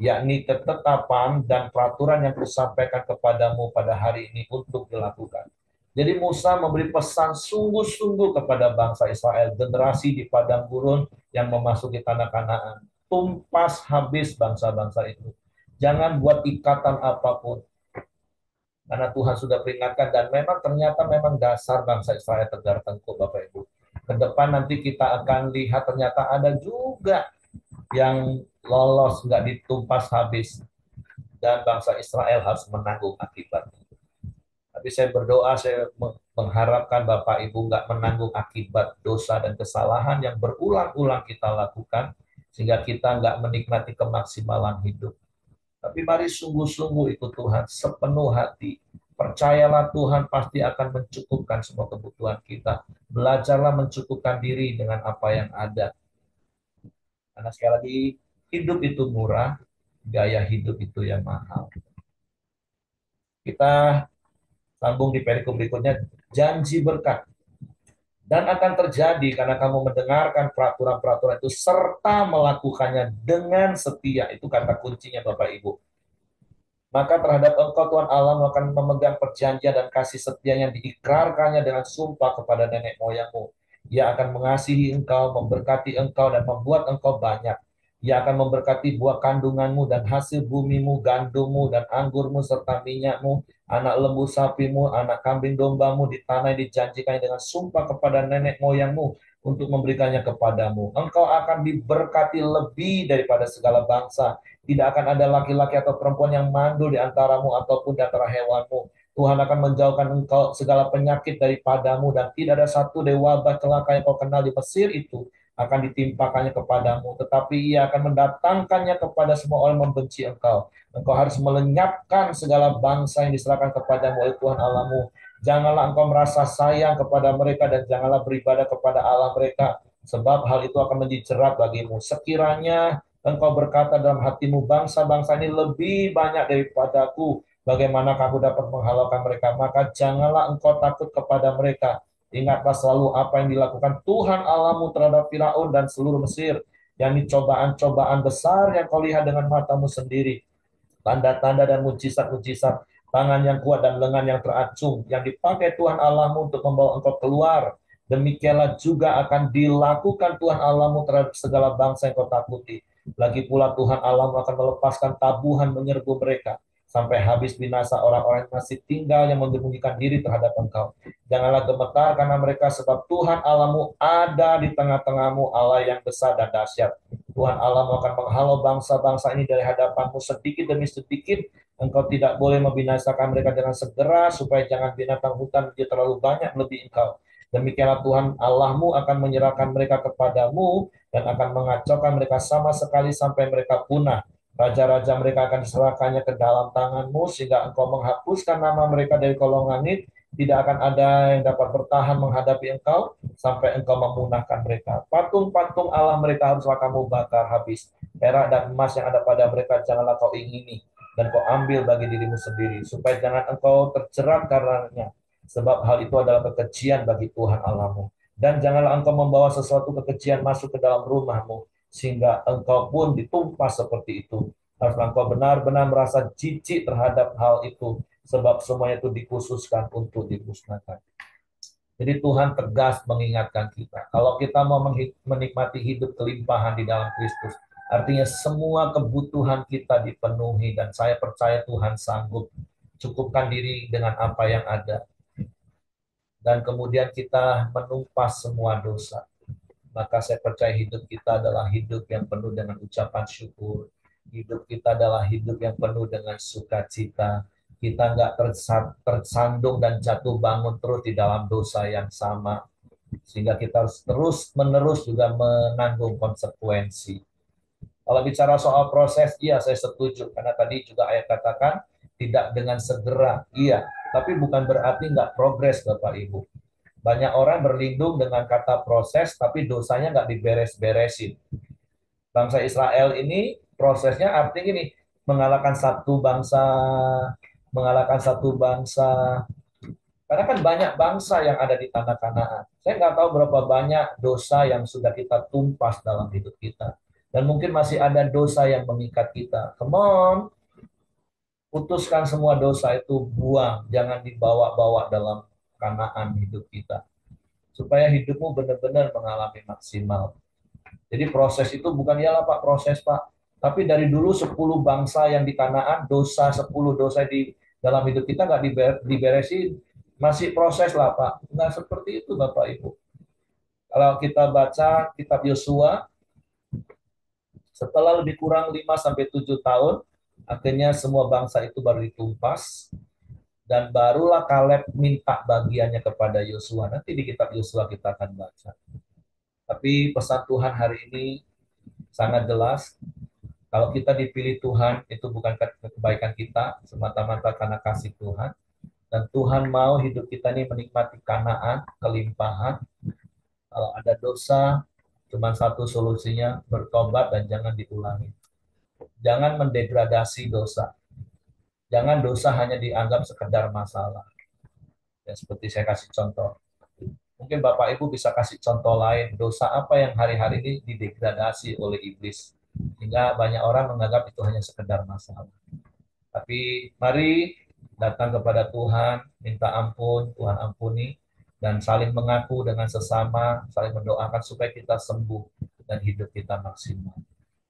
yakni ketetapan dan peraturan yang kusampaikan kepadamu pada hari ini untuk dilakukan. Jadi Musa memberi pesan sungguh-sungguh kepada bangsa Israel, generasi di padang gurun yang memasuki tanah Kanaan. Tumpas habis bangsa-bangsa itu. Jangan buat ikatan apapun. Karena Tuhan sudah peringatkan, dan memang ternyata memang dasar bangsa Israel tegar tengkuk, Bapak Ibu. Ke depan nanti kita akan lihat ternyata ada juga yang lolos, nggak ditumpas habis. Dan bangsa Israel harus menanggung akibatnya. Tapi saya berdoa, saya mengharapkan Bapak Ibu nggak menanggung akibat dosa dan kesalahan yang berulang-ulang kita lakukan, sehingga kita nggak menikmati kemaksimalan hidup. Tapi mari sungguh-sungguh ikut Tuhan sepenuh hati. Percayalah Tuhan pasti akan mencukupkan semua kebutuhan kita. Belajarlah mencukupkan diri dengan apa yang ada. Karena sekali lagi, hidup itu murah, gaya hidup itu yang mahal. Kita sambung di perikop berikutnya, janji berkat. Dan akan terjadi karena kamu mendengarkan peraturan-peraturan itu serta melakukannya dengan setia. Itu kata kuncinya Bapak Ibu. Maka terhadap engkau Tuhan Allah akan memegang perjanjian dan kasih setia yang diikrarkannya dengan sumpah kepada nenek moyangmu. Ia akan mengasihi engkau, memberkati engkau, dan membuat engkau banyak. Ia akan memberkati buah kandunganmu dan hasil bumimu, gandummu dan anggurmu serta minyakmu, anak lembu sapimu, anak kambing dombamu di tanah yang dijanjikannya dengan sumpah kepada nenek moyangmu untuk memberikannya kepadamu. Engkau akan diberkati lebih daripada segala bangsa. Tidak akan ada laki-laki atau perempuan yang mandul di antaramu ataupun di antara hewanmu. Tuhan akan menjauhkan engkau segala penyakit daripadamu, dan tidak ada satu dari wabah celaka yang kau kenal di Mesir itu akan ditimpakannya kepadamu, tetapi ia akan mendatangkannya kepada semua orang yang membenci engkau. Engkau harus melenyapkan segala bangsa yang diserahkan kepadamu oleh Tuhan Allahmu. Janganlah engkau merasa sayang kepada mereka dan janganlah beribadah kepada Allah mereka, sebab hal itu akan menjadi jerat bagimu. Sekiranya engkau berkata dalam hatimu, bangsa-bangsa ini lebih banyak daripadaku, bagaimana aku dapat menghalaukan mereka? Maka janganlah engkau takut kepada mereka. Ingatlah selalu apa yang dilakukan Tuhan Allahmu terhadap Firaun dan seluruh Mesir, yakni cobaan-cobaan besar yang kau lihat dengan matamu sendiri. Tanda-tanda dan mujizat-mujizat, tangan yang kuat dan lengan yang teracung, yang dipakai Tuhan Allahmu untuk membawa engkau keluar. Demikianlah juga akan dilakukan Tuhan Allahmu terhadap segala bangsa yang kau takuti. Lagi pula Tuhan Allahmu akan melepaskan tabuhan menyerbu mereka, sampai habis binasa orang-orang yang masih tinggal yang menyembunyikan diri terhadap engkau. Janganlah gemetar karena mereka, sebab Tuhan Allahmu ada di tengah-tengahmu, Allah yang besar dan dahsyat. Tuhan Allahmu akan menghalau bangsa-bangsa ini dari hadapanmu sedikit demi sedikit. Engkau tidak boleh membinasakan mereka dengan segera, supaya jangan binatang hutan menjadi terlalu banyak melebihi engkau. Demikianlah Tuhan Allahmu akan menyerahkan mereka kepadamu dan akan mengacaukan mereka sama sekali sampai mereka punah. Raja-raja mereka akan diserahkannya ke dalam tanganmu, sehingga engkau menghapuskan nama mereka dari kolong langit. Tidak akan ada yang dapat bertahan menghadapi engkau sampai engkau memunahkan mereka. Patung-patung Allah mereka haruslah kamu bakar habis. Perak dan emas yang ada pada mereka janganlah kau ingini, dan kau ambil bagi dirimu sendiri, supaya jangan engkau terjerat karenanya. Sebab hal itu adalah kekejian bagi Tuhan Allahmu. Dan janganlah engkau membawa sesuatu kekejian masuk ke dalam rumahmu, sehingga engkau pun ditumpas seperti itu. Haruslah engkau benar-benar merasa jijik terhadap hal itu, sebab semuanya itu dikhususkan untuk dimusnahkan. Jadi Tuhan tegas mengingatkan kita, kalau kita mau menikmati hidup kelimpahan di dalam Kristus, artinya semua kebutuhan kita dipenuhi, dan saya percaya Tuhan sanggup cukupkan diri dengan apa yang ada. dan kemudian kita menumpas semua dosa. Maka saya percaya hidup kita adalah hidup yang penuh dengan ucapan syukur. Hidup kita adalah hidup yang penuh dengan sukacita. Kita nggak tersandung dan jatuh bangun terus di dalam dosa yang sama. Sehingga kita harus terus menerus juga menanggung konsekuensi. Kalau bicara soal proses, iya saya setuju. Karena tadi juga ayat katakan, tidak dengan segera, iya. Tapi bukan berarti nggak progres Bapak Ibu. Banyak orang berlindung dengan kata proses, tapi dosanya nggak diberes-beresin. Bangsa Israel ini prosesnya artinya gini, mengalahkan satu bangsa, mengalahkan satu bangsa. Karena kan banyak bangsa yang ada di tanah Kanaan. Saya nggak tahu berapa banyak dosa yang sudah kita tumpas dalam hidup kita. Dan mungkin masih ada dosa yang mengikat kita. Come on, putuskan semua dosa itu, buang. Jangan dibawa-bawa dalam Kanaan hidup kita. Supaya hidupmu benar-benar mengalami maksimal. Jadi proses itu bukan ialah Pak proses Pak, tapi dari dulu 10 bangsa yang di Kanaan, dosa 10 dosa di dalam hidup kita nggak diberesin, masih proses lah Pak. Nggak seperti itu Bapak Ibu. Kalau kita baca kitab Yosua, setelah lebih kurang 5 sampai 7 tahun, akhirnya semua bangsa itu baru ditumpas dan barulah Kaleb minta bagiannya kepada Yosua. Nanti di kitab Yosua kita akan baca. Tapi pesan Tuhan hari ini sangat jelas. Kalau kita dipilih Tuhan, itu bukan kebaikan kita, semata-mata karena kasih Tuhan. Dan Tuhan mau hidup kita ini menikmati Kanaan, kelimpahan. Kalau ada dosa, cuma satu solusinya, bertobat dan jangan diulangi. Jangan mendegradasi dosa. Jangan dosa hanya dianggap sekedar masalah. Ya, seperti saya kasih contoh. Mungkin Bapak Ibu bisa kasih contoh lain, dosa apa yang hari-hari ini didegradasi oleh iblis. Sehingga banyak orang menganggap itu hanya sekedar masalah. Tapi mari datang kepada Tuhan, minta ampun, Tuhan ampuni, dan saling mengaku dengan sesama, saling mendoakan supaya kita sembuh dan hidup kita maksimal.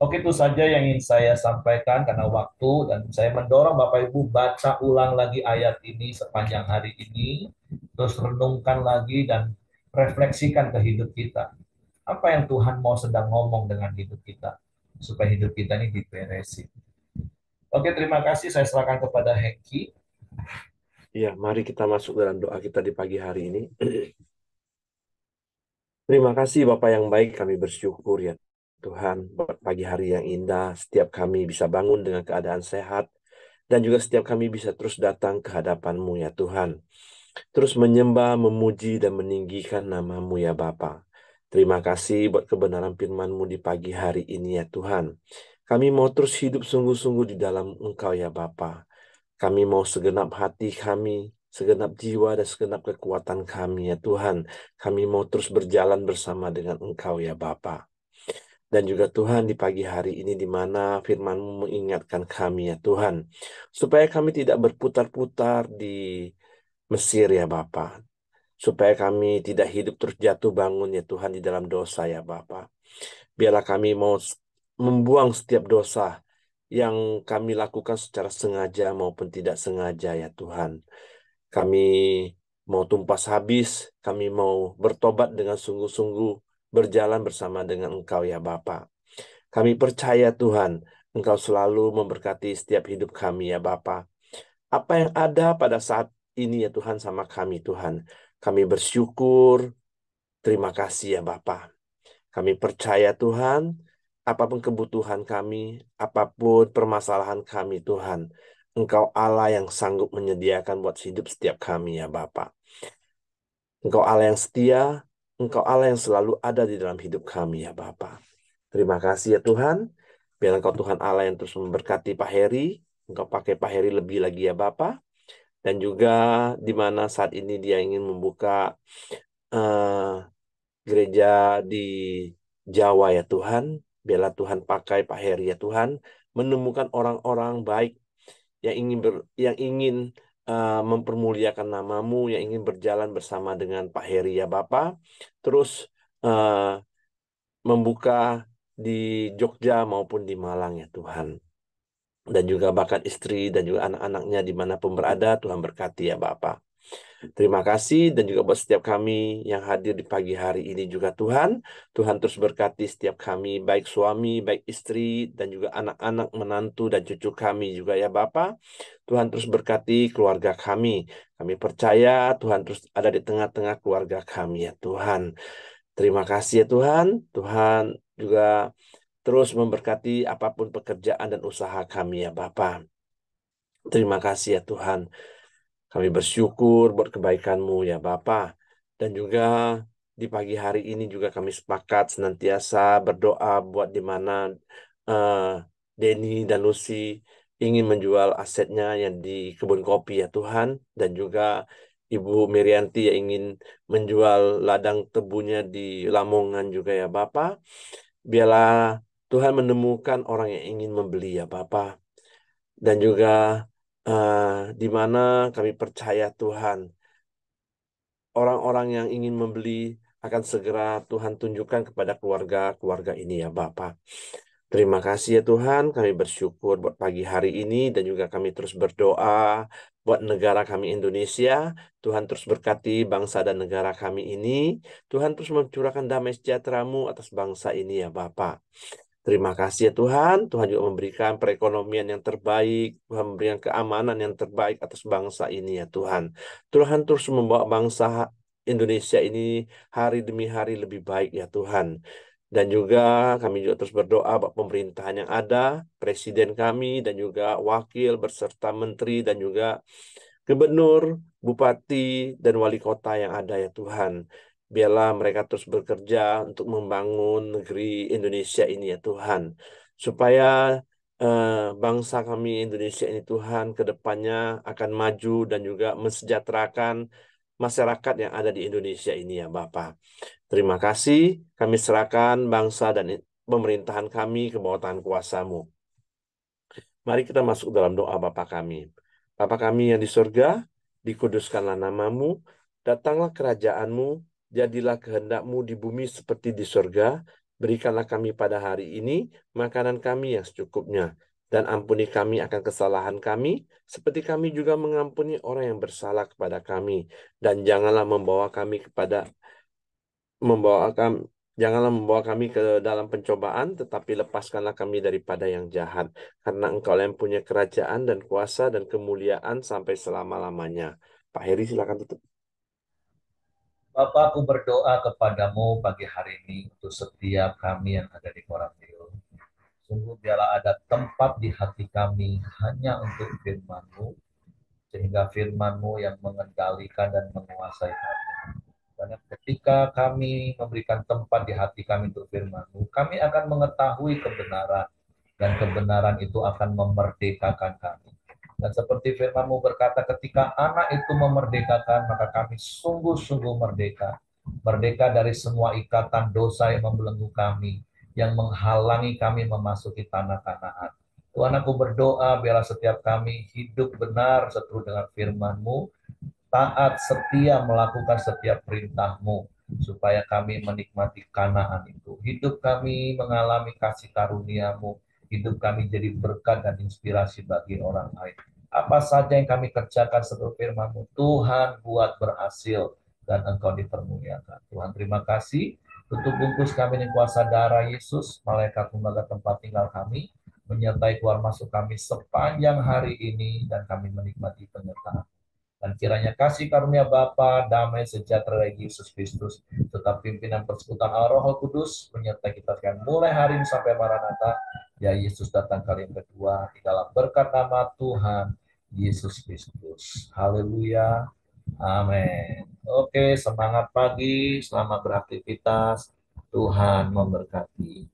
Oke, itu saja yang ingin saya sampaikan karena waktu, dan saya mendorong Bapak Ibu baca ulang lagi ayat ini sepanjang hari ini, terus renungkan lagi dan refleksikan ke hidup kita. Apa yang Tuhan mau sedang ngomong dengan hidup kita, supaya hidup kita ini diberesin. Oke, terima kasih. Saya serahkan kepada Hengki. Ya, mari kita masuk dalam doa kita di pagi hari ini. Terima kasih Bapak yang baik, kami bersyukur ya Tuhan, buat pagi hari yang indah. Setiap kami bisa bangun dengan keadaan sehat, dan juga setiap kami bisa terus datang ke hadapan-Mu ya Tuhan. Terus menyembah, memuji, dan meninggikan nama-Mu ya Bapa. Terima kasih buat kebenaran firman-Mu di pagi hari ini ya Tuhan. Kami mau terus hidup sungguh-sungguh di dalam Engkau ya Bapa. Kami mau segenap hati kami, segenap jiwa, dan segenap kekuatan kami ya Tuhan. Kami mau terus berjalan bersama dengan Engkau ya Bapa. Dan juga Tuhan di pagi hari ini di mana firman-Mu mengingatkan kami ya Tuhan. Supaya kami tidak berputar-putar di Mesir ya Bapa. Supaya kami tidak hidup terus jatuh bangun ya Tuhan di dalam dosa ya Bapa. Biarlah kami mau membuang setiap dosa yang kami lakukan secara sengaja maupun tidak sengaja ya Tuhan. Kami mau tumpas habis, kami mau bertobat dengan sungguh-sungguh, berjalan bersama dengan Engkau ya Bapa. Kami percaya Tuhan, Engkau selalu memberkati setiap hidup kami ya Bapa. Apa yang ada pada saat ini ya Tuhan sama kami Tuhan. Kami bersyukur, terima kasih ya Bapa. Kami percaya Tuhan, apapun kebutuhan kami, apapun permasalahan kami Tuhan, Engkau Allah yang sanggup menyediakan buat hidup setiap kami ya Bapa. Engkau Allah yang setia, Engkau Allah yang selalu ada di dalam hidup kami ya Bapa. Terima kasih ya Tuhan. Biar Engkau Tuhan Allah yang terus memberkati Pak Heri, Engkau pakai Pak Heri lebih lagi ya Bapa. Dan juga di mana saat ini dia ingin membuka eh, gereja di Jawa ya Tuhan. Biarlah Tuhan pakai Pak Heri ya Tuhan, menemukan orang-orang baik yang ingin mempermuliakan nama-Mu, yang ingin berjalan bersama dengan Pak Heri ya Bapa. Terus eh, membuka di Jogja maupun di Malang ya Tuhan. Dan juga bahkan istri dan juga anak-anaknya dimanapun berada, Tuhan berkati ya Bapa. Terima kasih dan juga buat setiap kami yang hadir di pagi hari ini juga Tuhan. Tuhan terus berkati setiap kami, baik suami, baik istri, dan juga anak-anak, menantu, dan cucu kami juga ya Bapa. Tuhan terus berkati keluarga kami. Kami percaya Tuhan terus ada di tengah-tengah keluarga kami ya Tuhan. Terima kasih ya Tuhan. Tuhan juga terus memberkati apapun pekerjaan dan usaha kami ya Bapa. Terima kasih ya Tuhan. Kami bersyukur buat kebaikan-Mu ya Bapa. Dan juga di pagi hari ini juga kami sepakat senantiasa berdoa buat di mana eh, Denny dan Lucy ingin menjual asetnya yang di kebun kopi ya Tuhan. Dan juga Ibu Mirianti yang ingin menjual ladang tebunya di Lamongan juga ya Bapa. Biarlah Tuhan menemukan orang yang ingin membeli ya Bapa. Dan juga eh, di mana kami percaya Tuhan, orang-orang yang ingin membeli akan segera Tuhan tunjukkan kepada keluarga-keluarga ini ya Bapak. Terima kasih ya Tuhan, kami bersyukur buat pagi hari ini dan juga kami terus berdoa buat negara kami Indonesia. Tuhan terus berkati bangsa dan negara kami ini. Tuhan terus mencurahkan damai sejahtera-Mu atas bangsa ini ya Bapak. Terima kasih ya Tuhan. Tuhan juga memberikan perekonomian yang terbaik. Tuhan memberikan keamanan yang terbaik atas bangsa ini ya Tuhan. Tuhan terus membawa bangsa Indonesia ini hari demi hari lebih baik ya Tuhan. Dan juga kami juga terus berdoa buat pemerintahan yang ada, presiden kami dan juga wakil beserta menteri dan juga gubernur, bupati, dan wali kota yang ada ya Tuhan. Biarlah mereka terus bekerja untuk membangun negeri Indonesia ini ya Tuhan. Supaya bangsa kami Indonesia ini Tuhan ke depannya akan maju dan juga mensejahterakan masyarakat yang ada di Indonesia ini ya Bapak. Terima kasih, kami serahkan bangsa dan pemerintahan kami ke bawah tangan kuasa-Mu. Mari kita masuk dalam doa Bapa kami. Bapa kami yang di surga, dikuduskanlah namamu, datanglah kerajaan-Mu, jadilah kehendak-Mu di bumi seperti di surga. Berikanlah kami pada hari ini makanan kami yang secukupnya, dan ampuni kami akan kesalahan kami, seperti kami juga mengampuni orang yang bersalah kepada kami. Dan janganlah membawa kami janganlah membawa kami ke dalam pencobaan, tetapi lepaskanlah kami daripada yang jahat. Karena Engkau yang punya kerajaan dan kuasa dan kemuliaan sampai selama-lamanya. Pak Heri, silakan tutup. Bapak, aku berdoa kepadamu pagi hari ini untuk setiap kami yang ada di Koramil. Sungguh biarlah ada tempat di hati kami hanya untuk firman-Mu, sehingga firman-Mu yang mengendalikan dan menguasai kami. Karena ketika kami memberikan tempat di hati kami untuk firman-Mu, kami akan mengetahui kebenaran, dan kebenaran itu akan memerdekakan kami. Dan seperti firman-Mu berkata, ketika anak itu memerdekakan, maka kami sungguh-sungguh merdeka. Merdeka dari semua ikatan dosa yang membelenggu kami, yang menghalangi kami memasuki tanah Kanaan. Tuhan, aku berdoa biarlah setiap kami hidup benar seturut dengan firman-Mu, taat setia melakukan setiap perintah-Mu, supaya kami menikmati Kanaan itu. Hidup kami mengalami kasih karunia-Mu, hidup kami jadi berkat dan inspirasi bagi orang lain. Apa saja yang kami kerjakan seperti firman-Mu, Tuhan buat berhasil dan Engkau dipermuliakan. Tuhan, terima kasih. Tutup bungkus kami dengan kuasa darah Yesus, malaikat pembaga tempat tinggal kami, menyertai keluar masuk kami sepanjang hari ini, dan kami menikmati penyertaan. Dan kiranya kasih karunia Bapa, damai sejahtera dari Yesus Kristus, tetap pimpinan persekutuan Allah Roh Kudus, menyertai kita sekian mulai hari ini sampai Maranatha. Ya Yesus datang kali yang kedua, di dalam berkat nama Tuhan Yesus Kristus. Haleluya. Amin. Oke, semangat pagi, selamat beraktivitas. Tuhan memberkati.